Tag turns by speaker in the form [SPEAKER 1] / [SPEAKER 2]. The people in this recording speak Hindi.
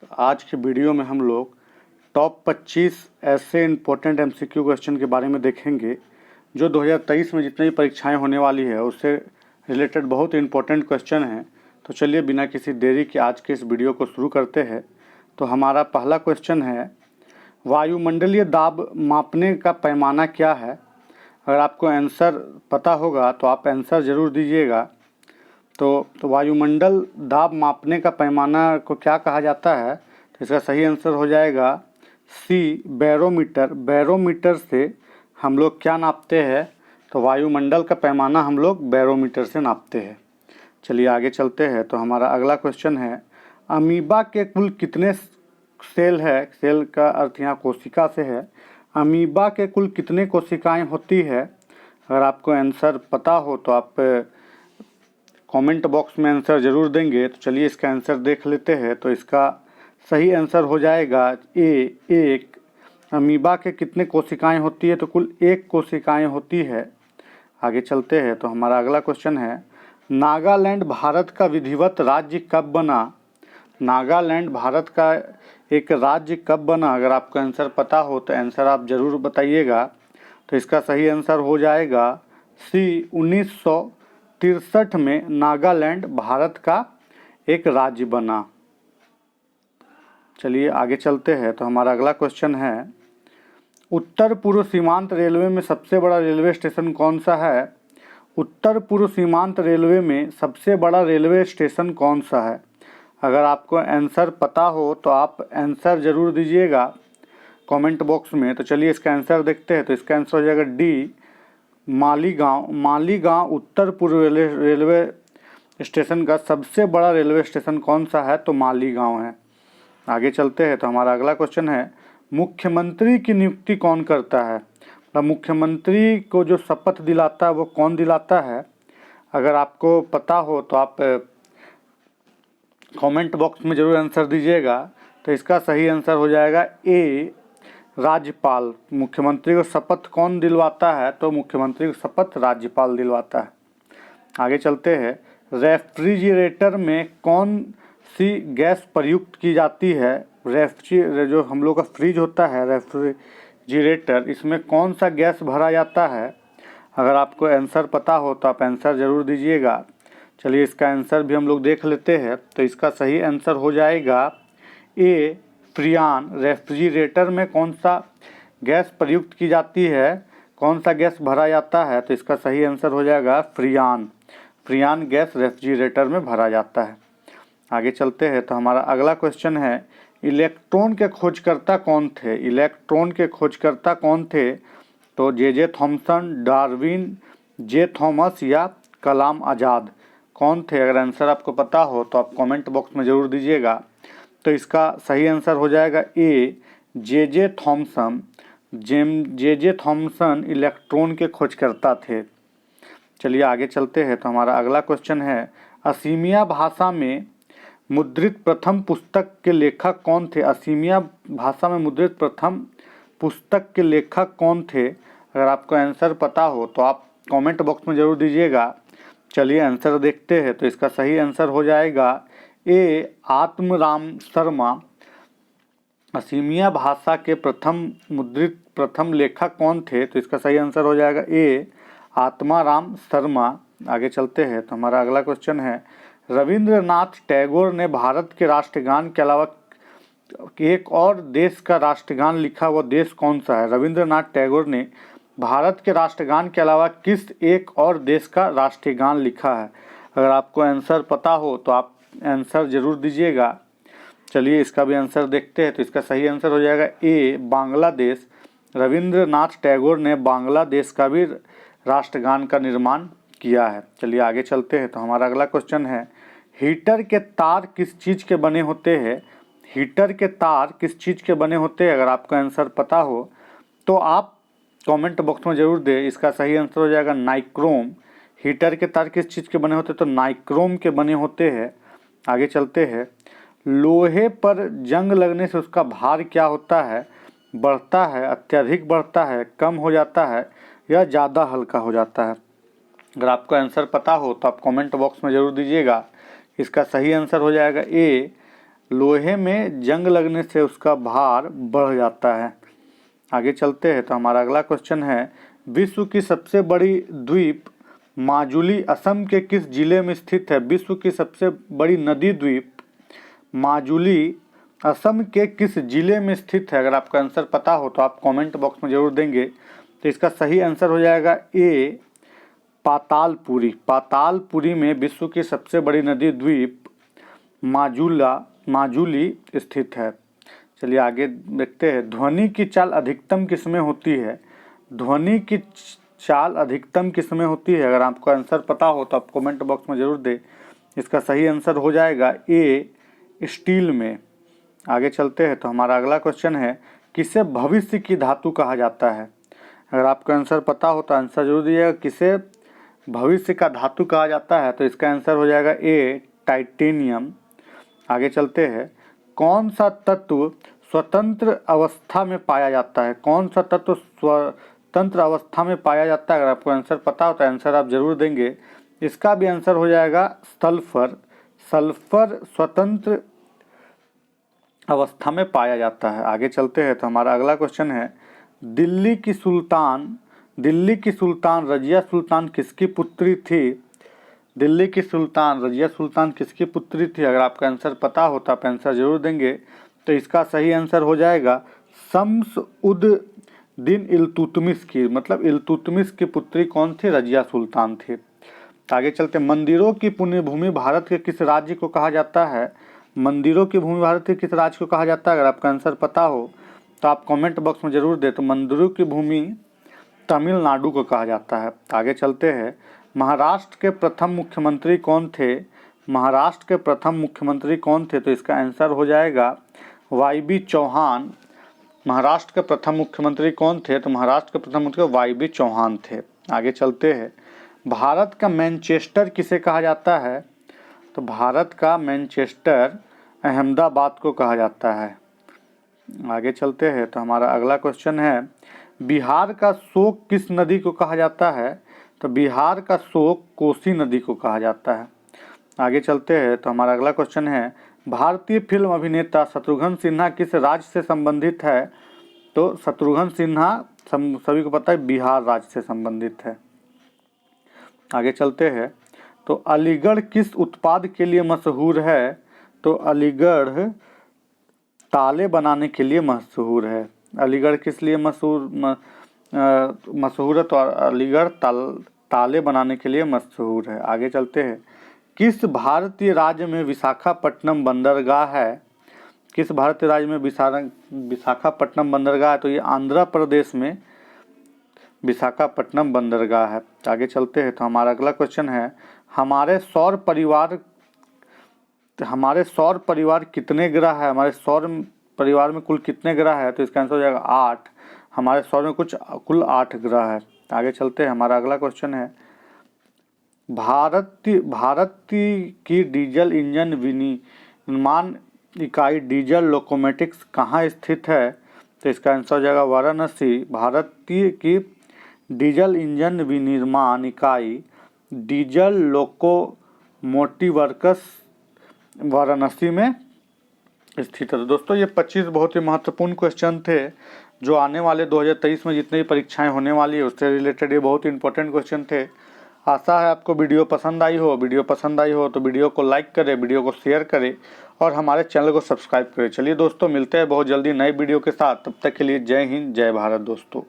[SPEAKER 1] आज के वीडियो में हम लोग टॉप 25 ऐसे इम्पोर्टेंट एमसीक्यू क्वेश्चन के बारे में देखेंगे जो 2023 में जितनी भी परीक्षाएं होने वाली है उससे रिलेटेड बहुत इम्पोर्टेंट क्वेश्चन हैं। तो चलिए बिना किसी देरी के आज के इस वीडियो को शुरू करते हैं। तो हमारा पहला क्वेश्चन है, वायुमंडलीय दाब मापने का पैमाना क्या है? अगर आपको आंसर पता होगा तो आप आंसर ज़रूर दीजिएगा। तो वायुमंडल दाब मापने का पैमाना को क्या कहा जाता है? तो इसका सही आंसर हो जाएगा सी, बैरोमीटर। बैरोमीटर से हम लोग क्या नापते हैं? तो वायुमंडल का पैमाना हम लोग बैरोमीटर से नापते हैं। चलिए आगे चलते हैं। तो हमारा अगला क्वेश्चन है, अमीबा के कुल कितने सेल है? सेल का अर्थ यहाँ कोशिका से है। अमीबा के कुल कितने कोशिकाएं होती है? अगर आपको आंसर पता हो तो आप कमेंट बॉक्स में आंसर ज़रूर देंगे। तो चलिए इसका आंसर देख लेते हैं। तो इसका सही आंसर हो जाएगा ए, एक। अमीबा के कितने कोशिकाएं होती है? तो कुल एक कोशिकाएं होती है। आगे चलते हैं। तो हमारा अगला क्वेश्चन है, नागालैंड भारत का विधिवत राज्य कब बना? नागालैंड भारत का एक राज्य कब बना? अगर आपको आंसर पता हो तो आंसर आप ज़रूर बताइएगा। तो इसका सही आंसर हो जाएगा सी, 1963 में नागालैंड भारत का एक राज्य बना। चलिए आगे चलते हैं। तो हमारा अगला क्वेश्चन है, उत्तर पूर्व सीमांत रेलवे में सबसे बड़ा रेलवे स्टेशन कौन सा है? उत्तर पूर्व सीमांत रेलवे में सबसे बड़ा रेलवे स्टेशन कौन सा है? अगर आपको आंसर पता हो तो आप आंसर ज़रूर दीजिएगा कमेंट बॉक्स में। तो चलिए इसका आंसर देखते हैं। तो इसका आंसर हो जाएगा डी, मालीगांव। मालीगांव उत्तर पूर्व रेलवे स्टेशन का सबसे बड़ा रेलवे स्टेशन कौन सा है? तो मालीगांव है। आगे चलते हैं। तो हमारा अगला क्वेश्चन है, मुख्यमंत्री की नियुक्ति कौन करता है? मतलब मुख्यमंत्री को जो शपथ दिलाता है वो कौन दिलाता है? अगर आपको पता हो तो आप कमेंट बॉक्स में ज़रूर आंसर दीजिएगा। तो इसका सही आंसर हो जाएगा ए, राज्यपाल। मुख्यमंत्री को शपथ कौन दिलवाता है? तो मुख्यमंत्री को शपथ राज्यपाल दिलवाता है। आगे चलते हैं। रेफ्रिजरेटर में कौन सी गैस प्रयुक्त की जाती है? जो हम लोग का फ्रिज होता है रेफ्रिजरेटर, इसमें कौन सा गैस भरा जाता है? अगर आपको आंसर पता हो तो आप आंसर ज़रूर दीजिएगा। चलिए इसका आंसर भी हम लोग देख लेते हैं। तो इसका सही आंसर हो जाएगा ए, फ्रियान। रेफ्रिजरेटर में कौन सा गैस प्रयुक्त की जाती है? कौन सा गैस भरा जाता है? तो इसका सही आंसर हो जाएगा फ्रियान। फ्रियान गैस रेफ्रिजरेटर में भरा जाता है। आगे चलते हैं। तो हमारा अगला क्वेश्चन है, इलेक्ट्रॉन के खोजकर्ता कौन थे? इलेक्ट्रॉन के खोजकर्ता कौन थे? तो जे थॉमसन, डार्विन, जे थॉमस या कलाम आज़ाद कौन थे? अगर आंसर आपको पता हो तो आप कमेंट बॉक्स में ज़रूर दीजिएगा। तो इसका सही आंसर हो जाएगा A, J Thomson. J Thomson electron के खोजकर्ता थे। चलिए आगे चलते हैं। तो हमारा अगला क्वेश्चन है, असीमिया भाषा में मुद्रित प्रथम पुस्तक के लेखक कौन थे? असीमिया भाषा में मुद्रित प्रथम पुस्तक के लेखक कौन थे? अगर आपको आंसर पता हो तो आप कमेंट बॉक्स में ज़रूर दीजिएगा। चलिए आंसर देखते हैं। तो इसका सही आंसर हो जाएगा ए, आत्माराम शर्मा। असीमिया भाषा के मुद्रित प्रथम लेखक कौन थे? तो इसका सही आंसर हो जाएगा ए, आत्माराम शर्मा। आगे चलते हैं। तो हमारा अगला क्वेश्चन है, रविंद्रनाथ टैगोर ने भारत के राष्ट्रगान के अलावा एक और देश का राष्ट्रगान लिखा, वो देश कौन सा है? रविंद्रनाथ टैगोर ने भारत के राष्ट्रगान के अलावा किस एक और देश का राष्ट्रगान लिखा है? अगर आपको आंसर पता हो तो आप आंसर ज़रूर दीजिएगा। चलिए इसका भी आंसर देखते हैं। तो इसका सही आंसर हो जाएगा ए, बांग्लादेश। रविंद्रनाथ टैगोर ने बांग्लादेश का भी राष्ट्रगान का निर्माण किया है। चलिए आगे चलते हैं। तो हमारा अगला क्वेश्चन है, हीटर के तार किस चीज़ के बने होते हैं? हीटर के तार किस चीज़ के बने होते हैं? अगर आपको आंसर पता हो तो आप कमेंट बॉक्स में ज़रूर दें। इसका सही आंसर हो जाएगा नाइक्रोम। हीटर के तार किस चीज़ के बने होते हैं? तो नाइक्रोम के बने होते हैं। आगे चलते हैं। लोहे पर जंग लगने से उसका भार क्या होता है? बढ़ता है, अत्यधिक बढ़ता है, कम हो जाता है या ज़्यादा हल्का हो जाता है? अगर आपको आंसर पता हो तो आप कमेंट बॉक्स में ज़रूर दीजिएगा। इसका सही आंसर हो जाएगा ए, लोहे में जंग लगने से उसका भार बढ़ जाता है। आगे चलते हैं तो हमारा अगला क्वेश्चन है, विश्व की सबसे बड़ी द्वीप माजुली असम के किस जिले में स्थित है? विश्व की सबसे बड़ी नदी द्वीप माजुली असम के किस जिले में स्थित है? अगर आपका आंसर पता हो तो आप कमेंट बॉक्स में जरूर देंगे। तो इसका सही आंसर हो जाएगा ए, पातालपुरी। पातालपुरी में विश्व की सबसे बड़ी नदी द्वीप माजुली स्थित है। चलिए आगे देखते हैं, ध्वनि की चाल अधिकतम किसमें होती है? ध्वनि की चाल अधिकतम किसमें होती है? अगर आपको आंसर पता हो तो आप कमेंट बॉक्स में जरूर दें। इसका सही आंसर हो जाएगा ए, स्टील में। आगे चलते हैं तो हमारा अगला क्वेश्चन है, किसे भविष्य की धातु कहा जाता है? अगर आपको आंसर पता हो तो आंसर जरूर दीजिएगा, किसे भविष्य का धातु कहा जाता है? तो इसका आंसर हो जाएगा ए, टाइटेनियम। आगे चलते हैं, कौन सा तत्व स्वतंत्र अवस्था में पाया जाता है? कौन सा तत्व स्वतंत्र अवस्था में पाया जाता है? अगर आपको आंसर पता हो तो आंसर आप जरूर देंगे। इसका भी आंसर हो जाएगा सल्फर। सल्फर स्वतंत्र अवस्था में पाया जाता है। आगे चलते हैं तो हमारा अगला क्वेश्चन है, दिल्ली की सुल्तान रजिया सुल्तान किसकी पुत्री थी? दिल्ली की सुल्तान रजिया सुल्तान किसकी पुत्री थी? अगर आपका आंसर पता हो तो आप आंसर जरूर देंगे। तो इसका सही आंसर हो जाएगा शम्स उद दिन इल्तुतमिश की। मतलब इल्तुतमिश की पुत्री कौन थी? रजिया सुल्तान थी। आगे चलते, मंदिरों की पुण्य भूमि भारत के किस राज्य को कहा जाता है? मंदिरों की भूमि भारत के किस राज्य को कहा जाता है? अगर आपका आंसर पता हो तो आप कमेंट बॉक्स में जरूर दें। तो मंदिरों की भूमि तमिलनाडु को कहा जाता है। आगे चलते हैं, महाराष्ट्र के प्रथम मुख्यमंत्री कौन थे? महाराष्ट्र के प्रथम मुख्यमंत्री कौन थे? तो इसका आंसर हो जाएगा वाई.बी. चौहान। महाराष्ट्र के प्रथम मुख्यमंत्री कौन थे? तो महाराष्ट्र के प्रथम मुख्यमंत्री वाई.बी. चौहान थे। आगे चलते हैं, भारत का मैनचेस्टर किसे कहा जाता है? तो भारत का मैनचेस्टर अहमदाबाद को कहा जाता है। आगे चलते हैं तो हमारा अगला क्वेश्चन है, बिहार का शोक किस नदी को कहा जाता है? तो बिहार का शोक कोसी नदी को कहा जाता है। आगे चलते हैं तो हमारा अगला क्वेश्चन है, भारतीय फिल्म अभिनेता शत्रुघ्न सिन्हा किस राज्य से संबंधित है? तो शत्रुघ्न सिन्हा सभी को पता है बिहार राज्य से संबंधित है। आगे चलते हैं तो अलीगढ़ किस उत्पाद के लिए मशहूर है? तो अलीगढ़ ताले बनाने के लिए मशहूर है। अलीगढ़ किस लिए मशहूर है? तो अलीगढ़ ताले बनाने के लिए मशहूर है। आगे चलते हैं, किस भारतीय राज्य में विशाखापट्टनम बंदरगाह है? किस भारतीय राज्य में विशाखापट्टनम बंदरगाह है? तो ये आंध्र प्रदेश में विशाखापट्टनम बंदरगाह है। आगे चलते हैं तो हमारा अगला क्वेश्चन है, हमारे सौर परिवार कितने ग्रह है? हमारे सौर परिवार में कुल कितने ग्रह है? तो इसका आंसर हो जाएगा 8। हमारे सौर में कुल 8 ग्रह है। आगे चलते हैं, हमारा अगला क्वेश्चन है, भारत की डीजल इंजन विनिर्माण इकाई डीजल लोकोमोटिव्स कहाँ स्थित है? तो इसका आंसर हो जाएगा वाराणसी। भारतीय की डीजल इंजन विनिर्माण इकाई डीजल लोकोमोटिव वर्क्स वाराणसी में स्थित है। तो दोस्तों ये 25 बहुत ही महत्वपूर्ण क्वेश्चन थे जो आने वाले 2023 में जितनी भी परीक्षाएं होने वाली है उससे रिलेटेड ये बहुत ही इंपॉर्टेंट क्वेश्चन थे। आशा है आपको वीडियो पसंद आई हो। वीडियो पसंद आई हो तो वीडियो को लाइक करें, वीडियो को शेयर करें और हमारे चैनल को सब्सक्राइब करें। चलिए दोस्तों, मिलते हैं बहुत जल्दी नए वीडियो के साथ। तब तक के लिए जय हिंद, जय भारत दोस्तों।